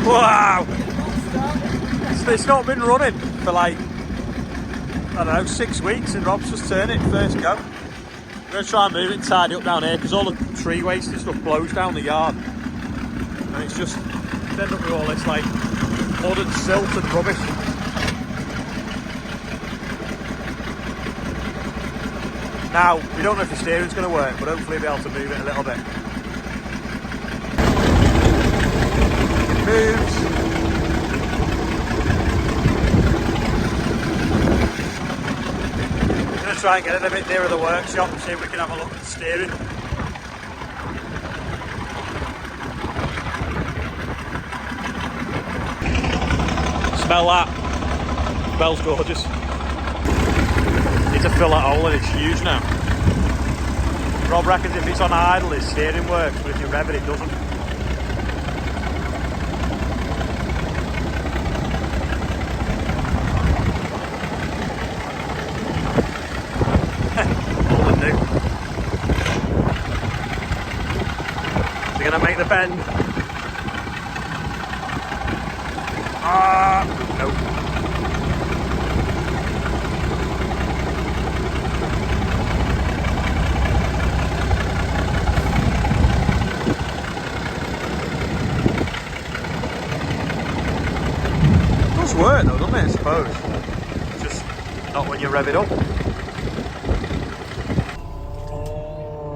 Wow! It's not been running for like, I don't know, 6 weeks, and Rob's just turned it first go. I'm going to try and move it and tidy up down here because all the tree waste and stuff blows down the yard. And it's just ended up with all this like mud and silt and rubbish. Now, we don't know if the steering's going to work, but hopefully we'll be able to move it a little bit. It moves. I'm going to try and get it a bit nearer the workshop and see if we can have a look at the steering. Smell that. Smells gorgeous. Need to fill that hole and it's huge now. Rob reckons if it's on idle his steering works, but if you rev it, it doesn't. All the new. Is it going to make the bend? Nope. Work though, doesn't it, I suppose? It's just not when you rev it up.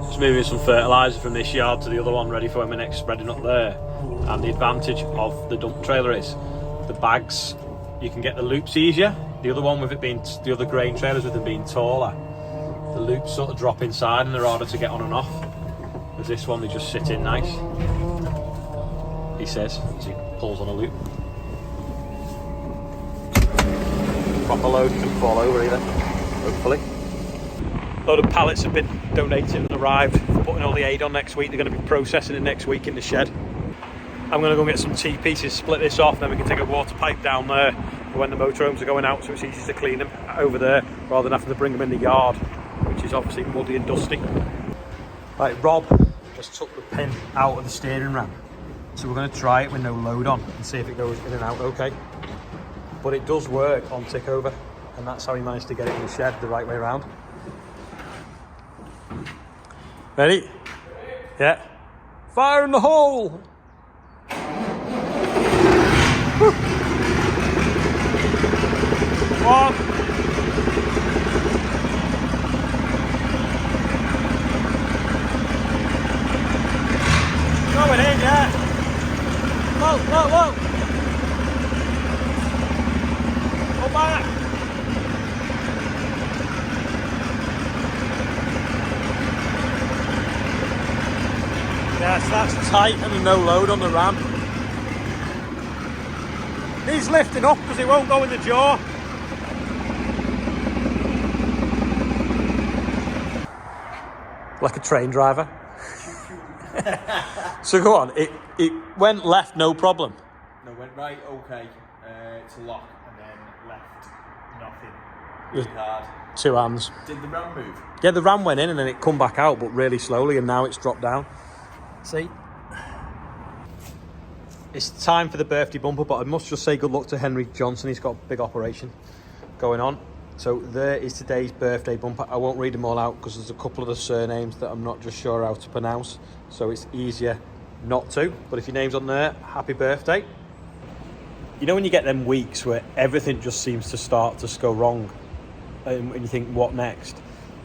Just moving some fertiliser from this yard to the other one, ready for when we're next spreading up there. And the advantage of the dump trailer is the bags, you can get the loops easier. The other one with it being, the other grain trailers with them being taller, the loops sort of drop inside and they're harder to get on and off. With this one they just sit in nice, he says, as he pulls on a loop. Proper load doesn't fall over either, hopefully. A load of pallets have been donated and arrived. We're putting all the aid on next week. They're going to be processing it next week in the shed. I'm going to go and get some T-pieces, split this off, then we can take a water pipe down there for when the motorhomes are going out, so it's easy to clean them over there rather than having to bring them in the yard, which is obviously muddy and dusty. Right, Rob just took the pin out of the steering ram, so we're going to try it with no load on and see if it goes in and out okay. But it does work on tick over, and that's how he managed to get it in the shed the right way around. Ready? Yeah. Fire in the hole! Woo. One. Going in, yeah. Whoa, whoa, whoa. Back. Yes, that's tight and no load on the ram. He's lifting up because it won't go in the jaw. Like a train driver. So go on, it went left, no problem. No, went right, okay, to lock, and then left, nothing. Really hard. 2 hands. Did the ram move? Yeah, the ram went in and then it come back out, but really slowly, and now it's dropped down. See? It's time for the birthday bumper, but I must just say good luck to Henry Johnson. He's got a big operation going on. So there is today's birthday bumper. I won't read them all out because there's a couple of the surnames that I'm not just sure how to pronounce, so it's easier not to. But if your name's on there, happy birthday. You know when you get them weeks where everything just seems to start to go wrong and you think, what next?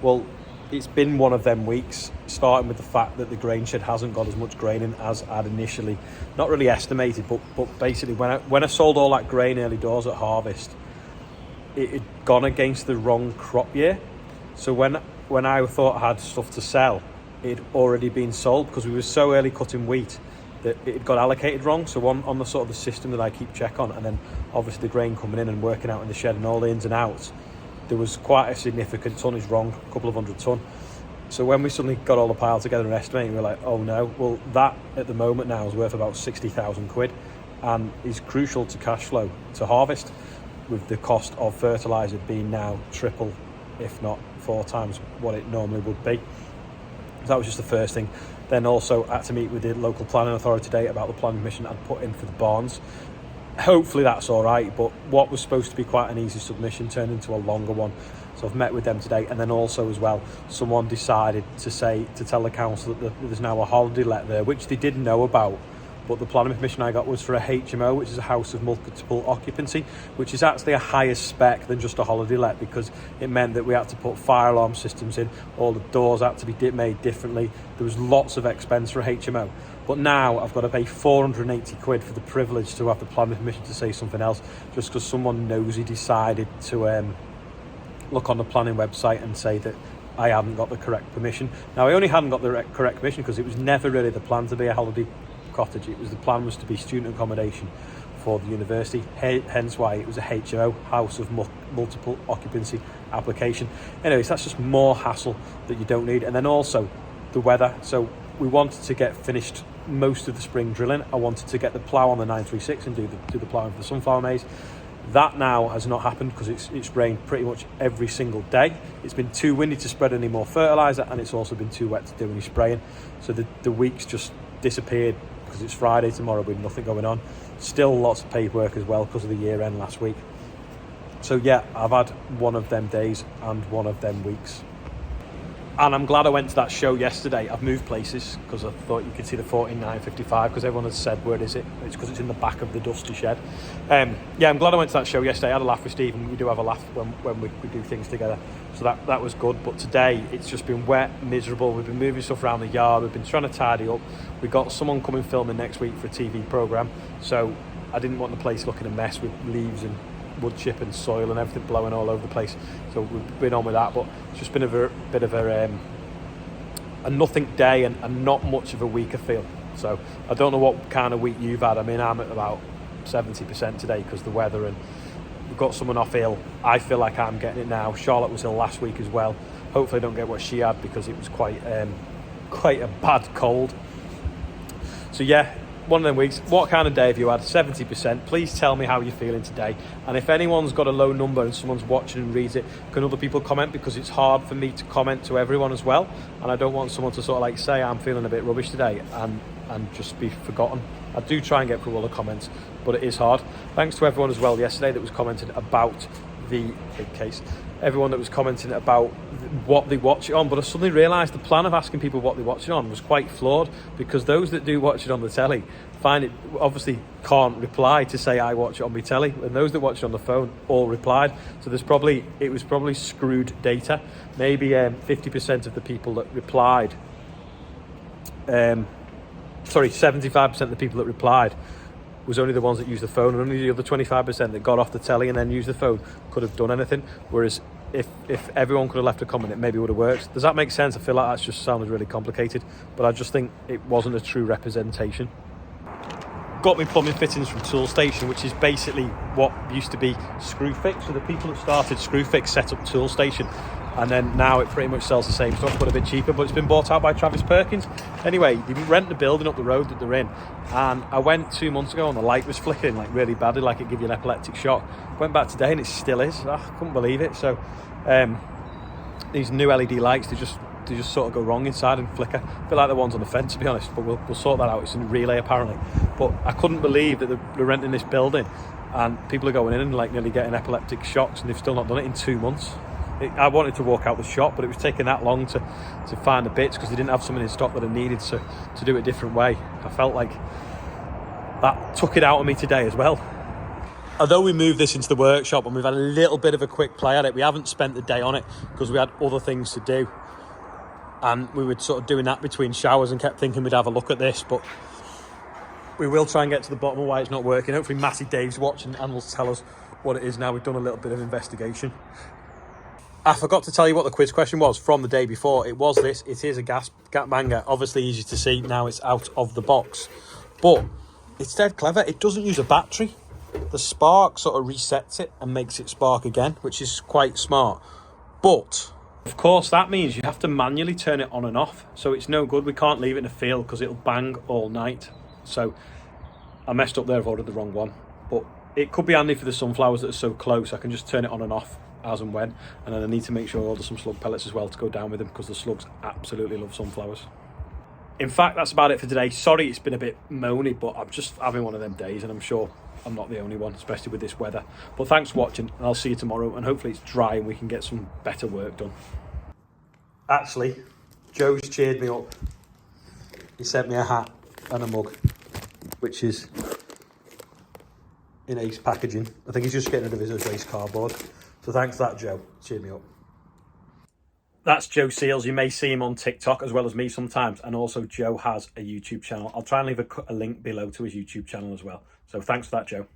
Well, it's been one of them weeks, starting with the fact that the grain shed hasn't got as much grain in as I'd initially, not really estimated, but basically when I sold all that grain early doors at harvest, it had gone against the wrong crop year. So when I thought I had stuff to sell, it had already been sold because we were so early cutting wheat that it had got allocated wrong. So on the sort of the system that I keep check on, and then obviously the grain coming in and working out in the shed and all the ins and outs, there was quite a significant tonnage wrong, a couple of 100 ton. So when we suddenly got all the pile together and estimated, we were like, oh no, well that at the moment now is worth about 60,000 quid and is crucial to cash flow to harvest, with the cost of fertiliser being now triple, if not 4 times what it normally would be. So that was just the first thing. Then also had to meet with the local planning authority today about the planning permission I'd put in for the barns. Hopefully that's all right, but what was supposed to be quite an easy submission turned into a longer one. So I've met with them today, and then also as well, someone decided to tell the council that there's now a holiday let there, which they didn't know about. But the planning permission I got was for a HMO, which is a house of multiple occupancy, which is actually a higher spec than just a holiday let, because it meant that we had to put fire alarm systems in, all the doors had to be made differently. There was lots of expense for a HMO. But now I've got to pay 480 quid for the privilege to have the planning permission to say something else, just because someone nosy decided to look on the planning website and say that I hadn't got the correct permission. Now, I only hadn't got the correct permission because it was never really the plan to be a holiday cottage. The plan was to be student accommodation for the university, hence why it was a HMO, house of multiple occupancy application. Anyways, that's just more hassle that you don't need. And then also the weather. So we wanted to get finished most of the spring drilling. I wanted to get the plough on the 936 and do the ploughing for the sunflower maize. That now has not happened because it's rained pretty much every single day. It's been too windy to spread any more fertiliser, and it's also been too wet to do any spraying. So the weeks just disappeared because it's Friday tomorrow with nothing going on. Still lots of paperwork as well because of the year end last week. So yeah, I've had one of them days and one of them weeks. And I'm glad I went to that show yesterday. I've moved places because I thought you could see the 14955 because everyone had said, where is it? It's because it's in the back of the dusty shed. Yeah, I'm glad I went to that show yesterday. I had a laugh with Steve, and we do have a laugh when we do things together. So that was good. But today, it's just been wet, miserable. We've been moving stuff around the yard. We've been trying to tidy up. We've got someone coming filming next week for a TV programme. So I didn't want the place looking a mess with leaves and wood chip and soil and everything blowing all over the place, so we've been on with that. But it's just been a bit of a nothing day and not much of a week, I feel. So I don't know what kind of week you've had. I mean, I'm at about 70% today because the weather, and we've got someone off ill. I feel like I'm getting it now. Charlotte was ill last week as well. Hopefully I don't get what she had because it was quite a bad cold. So yeah, one of them weeks. What kind of day have you had? 70%. Please tell me how you're feeling today. And if anyone's got a low number and someone's watching and reads it, can other people comment? Because it's hard for me to comment to everyone as well. And I don't want someone to sort of like say I'm feeling a bit rubbish today and just be forgotten. I do try and get through all the comments, but it is hard. Thanks to everyone as well yesterday that was commenting about the big case. Everyone that was commenting about what they watch it on, but I suddenly realised the plan of asking people what they watch it on was quite flawed, because those that do watch it on the telly find it, obviously can't reply to say I watch it on my telly, and those that watch it on the phone all replied. So it was probably screwed data. Maybe 50% of the people that replied, 75% of the people that replied was only the ones that used the phone, and only the other 25% that got off the telly and then used the phone could have done anything. Whereas if everyone could have left a comment, it maybe would have worked. Does that make sense? I feel like that's just sounded really complicated, but I just think it wasn't a true representation. Got me plumbing fittings from Tool Station, which is basically what used to be Screwfix. So the people that started Screwfix set up Tool Station, and then now it pretty much sells the same stuff but a bit cheaper, but it's been bought out by Travis Perkins. Anyway, they rent the building up the road that they're in, and I went 2 months ago and the light was flickering like really badly, like it give you an epileptic shock. Went back today and it still is. I couldn't believe it. So these new LED lights, they just sort of go wrong inside and flicker. A bit like the ones on the fence, to be honest, but we'll sort that out. It's in relay apparently. But I couldn't believe that they're renting this building and people are going in and like nearly getting epileptic shocks, and they've still not done it in 2 months. I wanted to walk out the shop, but it was taking that long to find the bits because they didn't have something in stock that I needed to do it a different way. I felt like that took it out of me today as well. Although we moved this into the workshop and we've had a little bit of a quick play at it, we haven't spent the day on it because we had other things to do. And we were sort of doing that between showers and kept thinking we'd have a look at this, but we will try and get to the bottom of why it's not working. Hopefully Massey Dave's watching and will tell us what it is now. We've done a little bit of investigation. I forgot to tell you what the quiz question was from the day before. It was this. It is a gas banger. Obviously easy to see now it's out of the box. But it's dead clever. It doesn't use a battery. The spark sort of resets it and makes it spark again, which is quite smart. But of course that means you have to manually turn it on and off. So it's no good. We can't leave it in a field because it'll bang all night. So I messed up there. I've ordered the wrong one. But it could be handy for the sunflowers that are so close. I can just turn it on and off as and when, and then I need to make sure I order some slug pellets as well to go down with them because the slugs absolutely love sunflowers. In fact, that's about it for today. Sorry it's been a bit moany, but I'm just having one of them days, and I'm sure I'm not the only one, especially with this weather. But thanks for watching, and I'll see you tomorrow, and hopefully it's dry and we can get some better work done. Actually, Joe's cheered me up. He sent me a hat and a mug, which is in Ace packaging. I think he's just getting rid of his race cardboard. So thanks for that, Joe. Cheered me up. That's Joe Seals. You may see him on TikTok as well as me sometimes. And also Joe has a YouTube channel. I'll try and leave a link below to his YouTube channel as well. So thanks for that, Joe.